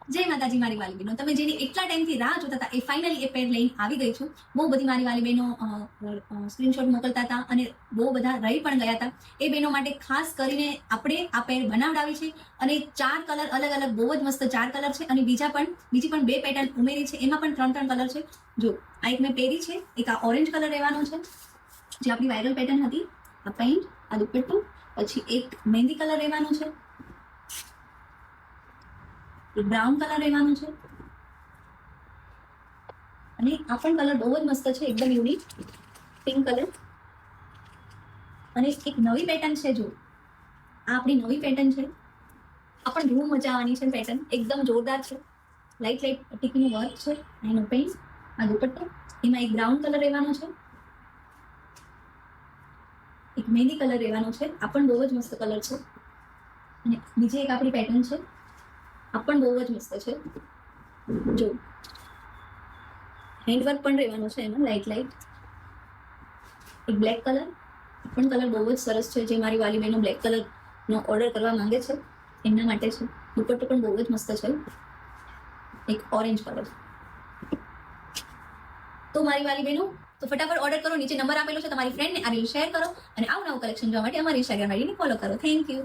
જય માતાજી મારી વાલી બહેનો, તમે જેની એટલા ટાઈમથી રાહ જોતા હતા એ ફાઇનલી એ પેર લઈને આવી ગઈ છું. બહુ બધી મારી વાલી બહેનો સ્ક્રીનશોટ મોકલતા હતા અને બહુ બધા રહી પણ ગયા હતા. એ બહેનો માટે ખાસ કરીને આપણે આ પેર બનાવડાવી છે અને 4 કલર અલગ અલગ બહુ જ મસ્ત 4 કલર છે અને બીજી પણ 2 પેટર્ન ઉમેરી છે. એમાં પણ 3 કલર છે. જો આ એક મેં પહેરી છે, એક આ ઓરેન્જ કલર રહેવાનો છે જે આપણી વાયરલ પેટર્ન હતી, આ પેન્ટ, આ દુપટ્ટો, પછી એક મહેંદી કલર રહેવાનો છે, બ્રાઉન કલર રહેવાનો છે અને આ પણ કલર બહુ જ મસ્ત છે, એકદમ યુનિક પિંક કલર. અને એક નવી પેટર્ન છે, જો આ આપણી નવી પેટર્ન છે. આ પણ ધૂમ મચાવવાની છે પેટર્ન, એકદમ જોરદાર છે. લાઈટ ટીકીનું વર્ક છે, એનો પેન્ટ, આ દુપટ્ટો, એમાં એક બ્રાઉન કલર રહેવાનો છે, એક મહેંદી કલર રહેવાનો છે. આ પણ બહુ જ મસ્ત કલર છે. અને બીજી એક આપણી પેટર્ન છે, આ પણ બહુ જ મસ્ત છે. જો હેન્ડવર્ક પણ રહેવાનું છે એમાં, લાઈટ. એક બ્લેક કલર, પણ કલર બહુ જ સરસ છે. જે મારી વાલી બહેનો બ્લેક કલરનો ઓર્ડર કરવા માંગે છે એમના માટે છે. દુપટ્ટો પણ બહુ જ મસ્ત છે. એક ઓરેન્જ કલર. તો મારી વાલી બહેનો, તો ફટાફટ ઓર્ડર કરો. નીચે નંબર આપેલો છે, તમારી ફ્રેન્ડને આ રીલ શેર કરો અને આવું નવું કલેક્શન જોવા માટે અમારી ઇન્સ્ટાગ્રામ આઈડીને ફોલો કરો. Thank you.